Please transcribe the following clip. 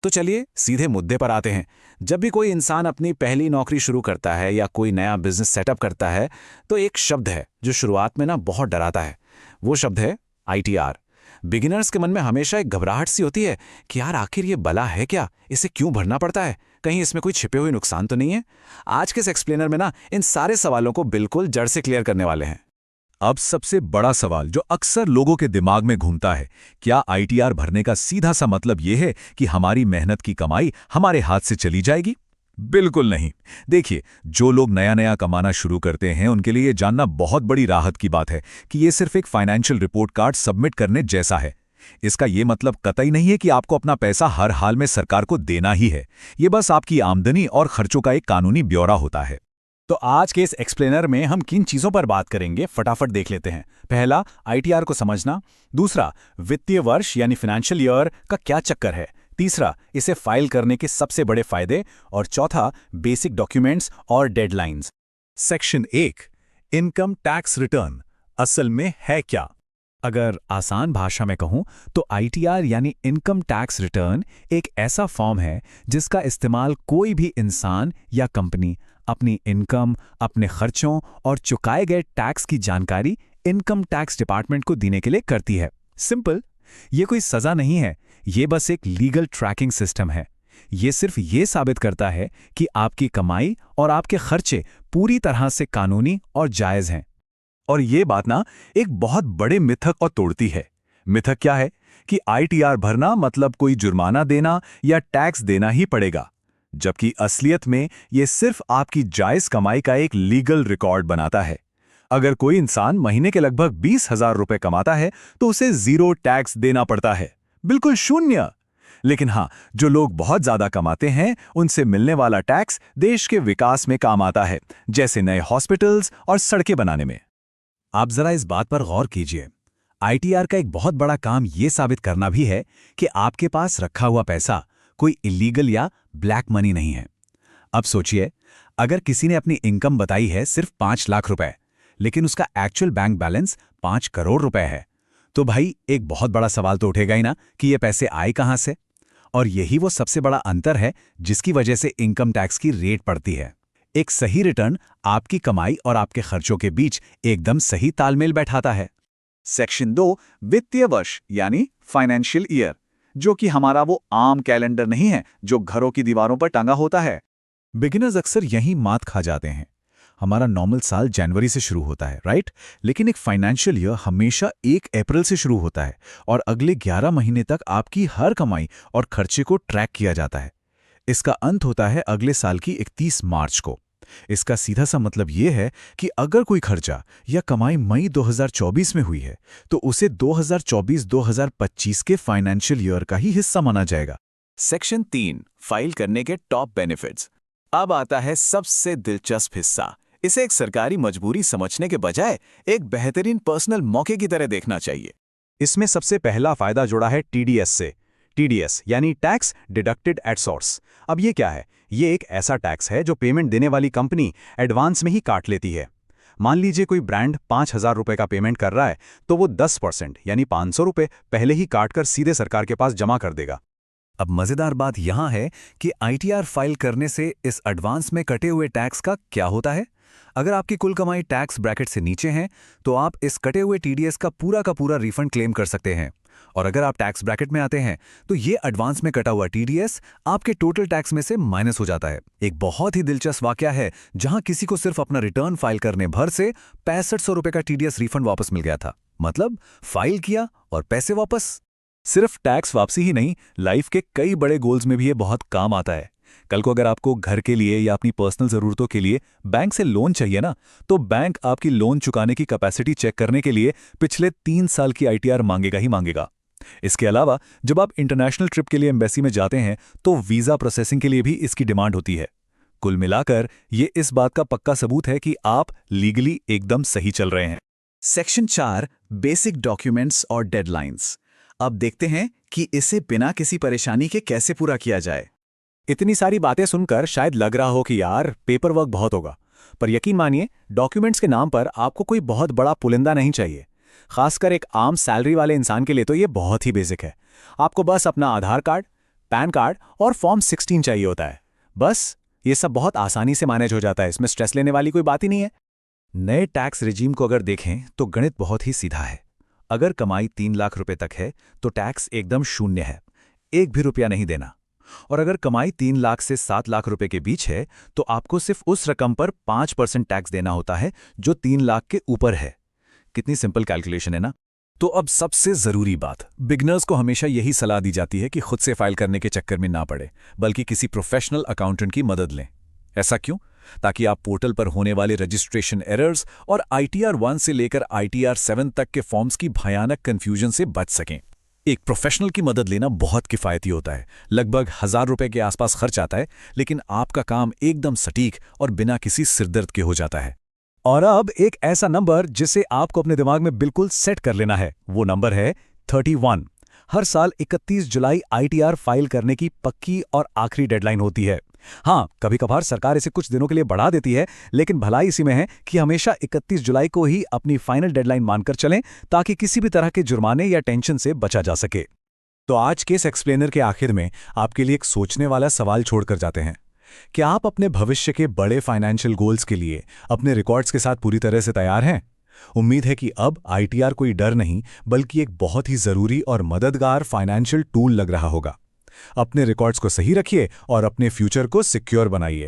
तो चलिए सीधे मुद्दे पर आते हैं। जब भी कोई इंसान अपनी पहली नौकरी शुरू करता है या कोई नया बिजनेस सेटअप करता है, तो एक शब्द है जो शुरुआत में ना बहुत डराता है। वो शब्द है आईटीआर। बिगिनर्स के मन में हमेशा एक घबराहट सी होती है कि यार आखिर ये बला है क्या, इसे क्यों भरना पड़ता है, कहीं इसमें कोई छिपे हुए नुकसान तो नहीं है। आज के इस एक्सप्लेनर में ना इन सारे सवालों को बिल्कुल जड़ से क्लियर करने वाले हैं। अब सबसे बड़ा सवाल जो अक्सर लोगों के दिमाग में घूमता है, क्या आईटीआर भरने का सीधा सा मतलब यह है कि हमारी मेहनत की कमाई हमारे हाथ से चली जाएगी? बिल्कुल नहीं। देखिए, जो लोग नया नया कमाना शुरू करते हैं उनके लिए ये जानना बहुत बड़ी राहत की बात है कि ये सिर्फ एक फाइनेंशियल रिपोर्ट कार्ड सबमिट करने जैसा है। इसका ये मतलब कतई नहीं है कि आपको अपना पैसा हर हाल में सरकार को देना ही है। ये बस आपकी आमदनी और खर्चों का एक कानूनी ब्यौरा होता है। तो आज के इस एक्सप्लेनर में हम किन चीजों पर बात करेंगे, फटाफट देख लेते हैं। पहला, आईटीआर को समझना। दूसरा, वित्तीय वर्ष यानी फाइनेंशियल ईयर का क्या चक्कर है। तीसरा, इसे फाइल करने के सबसे बड़े फायदे। और चौथा, बेसिक डॉक्यूमेंट्स और deadlines. Section 1, income tax return असल में है क्या? अगर आसान भाषा में कहूं तो आईटीआर यानी इनकम टैक्स रिटर्न एक ऐसा फॉर्म है जिसका इस्तेमाल कोई भी इंसान या कंपनी अपनी इनकम, अपने खर्चों और चुकाए गए टैक्स की जानकारी इनकम टैक्स डिपार्टमेंट को देने के लिए करती है। सिंपल, ये कोई सजा नहीं है, ये बस एक लीगल ट्रैकिंग सिस्टम है। ये सिर्फ ये साबित करता है कि आपकी कमाई और आपके खर्चे पूरी तरह से कानूनी और जायज हैं। और ये बात ना एक बहुत बड़े मिथक को तोड़ती है। मिथक क्या है कि आईटीआर भरना मतलब कोई जुर्माना देना या टैक्स देना ही पड़ेगा, जबकि असलियत में ये सिर्फ आपकी जायज कमाई का एक लीगल रिकॉर्ड बनाता है। अगर कोई इंसान महीने के लगभग 20,000 रुपए कमाता है तो उसे 0 टैक्स देना पड़ता है, बिल्कुल शून्य। लेकिन हाँ, जो लोग बहुत ज्यादा कमाते हैं उनसे मिलने वाला टैक्स देश के विकास में काम आता है, जैसे नए हॉस्पिटल्स और सड़कें बनाने में। आप जरा इस बात पर गौर कीजिए। आईटीआर का एक बहुत बड़ा काम ये साबित करना भी है कि आपके पास रखा हुआ पैसा कोई इलीगल या ब्लैक मनी नहीं है। अब सोचिए, अगर किसी ने अपनी इनकम बताई है सिर्फ 5 लाख रुपए, लेकिन उसका एक्चुअल बैंक बैलेंस 5 करोड़ रुपए है, तो भाई एक बहुत बड़ा सवाल तो उठेगा ही ना कि ये पैसे आए कहां से। और यही वो सबसे बड़ा अंतर है जिसकी वजह से इनकम टैक्स की रेट पड़ती है। एक सही रिटर्न आपकी कमाई और आपके खर्चों के बीच एकदम सही तालमेल बैठाता है। सेक्शन 2, वित्तीय वर्ष यानी फाइनेंशियल ईयर, जो कि हमारा वो आम कैलेंडर नहीं है जो घरों की दीवारों पर टंगा होता है। बिगिनर्स अक्सर यही मात खा जाते हैं। हमारा नॉर्मल साल जनवरी से शुरू होता है, राइट? लेकिन एक फाइनेंशियल ईयर हमेशा 1 अप्रैल से शुरू होता है और अगले 11 महीने तक आपकी हर कमाई और खर्चे को ट्रैक किया जाता है। इसका अंत होता है अगले साल की 31 मार्च को। इसका सीधा सा मतलब यह है कि अगर कोई खर्चा या कमाई मई 2024 में हुई है तो उसे 2024-2025 के फाइनेंशियल ईयर का ही हिस्सा माना जाएगा। सेक्शन 3, फाइल करने के टॉप बेनिफिट्स। अब आता है सबसे दिलचस्प हिस्सा। इसे एक सरकारी मजबूरी समझने के बजाय एक बेहतरीन पर्सनल मौके की तरह देखना चाहिए। इसमें सबसे पहला फायदा जुड़ा है टीडीएस से। टीडीएस यानी टैक्स डिडक्टेड एट सोर्स। अब ये क्या है? ये एक ऐसा टैक्स है जो पेमेंट देने वाली कंपनी एडवांस में ही काट लेती है। मान लीजिए कोई ब्रांड 5,000 रुपए का पेमेंट कर रहा है तो वो 10% यानी 500 रुपए पहले ही काट कर सीधे सरकार के पास जमा कर देगा। अब मजेदार बात यहां है कि आईटीआर फाइल करने से इस एडवांस में कटे हुए टैक्स का क्या होता है। अगर आपकी कुल कमाई टैक्स ब्रैकेट से नीचे है तो आप इस कटे हुए टीडीएस का पूरा रिफंड क्लेम कर सकते हैं। और अगर आप टैक्स ब्रैकेट में आते हैं तो ये एडवांस में कटा हुआ टीडीएस आपके टोटल टैक्स में से माइनस हो जाता है। एक बहुत ही दिलचस्प वाकया है जहां किसी को सिर्फ अपना रिटर्न फाइल करने भर से 6500 रुपए का टीडीएस रिफंड वापस मिल गया था। मतलब फाइल किया और पैसे वापस। सिर्फ टैक्स वापसी ही नहीं, लाइफ के कई बड़े गोल्स में भी ये बहुत काम आता है। कल को अगर आपको घर के लिए या अपनी पर्सनल जरूरतों के लिए बैंक से लोन चाहिए ना, तो बैंक आपकी लोन चुकाने की कैपेसिटी चेक करने के लिए पिछले 3 साल की आईटीआर मांगेगा ही मांगेगा। इसके अलावा जब आप इंटरनेशनल ट्रिप के लिए एम्बेसी में जाते हैं तो वीजा प्रोसेसिंग के लिए भी इसकी डिमांड होती है। कुल मिलाकर ये इस बात का पक्का सबूत है कि आप लीगली एकदम सही चल रहे हैं। सेक्शन 4, बेसिक डॉक्यूमेंट्स और डेडलाइंस। अब देखते हैं कि इसे बिना किसी परेशानी के कैसे पूरा किया जाए। इतनी सारी बातें सुनकर शायद लग रहा हो कि यार पेपर वर्क बहुत होगा, पर यकीन मानिए डॉक्यूमेंट्स के नाम पर आपको कोई बहुत बड़ा पुलिंदा नहीं चाहिए। खासकर एक आम सैलरी वाले इंसान के लिए तो ये बहुत ही बेसिक है। आपको बस अपना आधार कार्ड, पैन कार्ड और फॉर्म 16 चाहिए होता है। बस ये सब बहुत आसानी से मैनेज हो जाता है, इसमें स्ट्रेस लेने वाली कोई बात ही नहीं है। नए टैक्स रिजीम को अगर देखें तो गणित बहुत ही सीधा है। अगर कमाई 3 लाख रुपए तक है तो टैक्स एकदम शून्य है, एक भी रुपया नहीं देना। और अगर कमाई 3 लाख से 7 लाख रुपए के बीच है तो आपको सिर्फ उस रकम पर 5% टैक्स देना होता है जो 3 लाख के ऊपर है। कितनी सिंपल कैलकुलेशन है ना। तो अब सबसे जरूरी बात, बिगनर्स को हमेशा यही सलाह दी जाती है कि खुद से फाइल करने के चक्कर में ना पड़े, बल्कि किसी प्रोफेशनल अकाउंटेंट की मदद लें। ऐसा क्यों? ताकि आप पोर्टल पर होने वाले रजिस्ट्रेशन एरर्स और ITR 1 से लेकर ITR 7 तक के फॉर्म्स की भयानक कंफ्यूजन से बच सकें। एक प्रोफेशनल की मदद लेना बहुत किफ़ायती होता है। लगभग 1000 रुपए के आसपास खर्च आता है, लेकिन आपका काम एकदम सटीक और बिना किसी सिरदर्द के हो जाता है। और अब एक ऐसा नंबर जिसे आपको अपने दिमाग में बिल्कुल सेट कर लेना है, वो नंबर है 31। हर साल 31 जुलाई ITR फाइल करने की पक्की और आखिरी डेडलाइन होती है। हाँ, कभी कभार सरकार इसे कुछ दिनों के लिए बढ़ा देती है, लेकिन भलाई इसी में है कि हमेशा 31 जुलाई को ही अपनी फाइनल डेडलाइन मानकर चलें, ताकि किसी भी तरह के जुर्माने या टेंशन से बचा जा सके। तो आज के इस एक्सप्लेनर के आखिर में आपके लिए एक सोचने वाला सवाल छोड़कर जाते हैं। क्या आप अपने भविष्य के बड़े फाइनेंशियल गोल्स के लिए अपने रिकॉर्ड्स के साथ पूरी तरह से तैयार हैं? उम्मीद है कि अब ITR कोई डर नहीं, बल्कि एक बहुत ही जरूरी और मददगार फाइनेंशियल टूल लग रहा होगा। अपने रिकॉर्ड्स को सही रखिए और अपने फ्यूचर को सिक्योर बनाइए।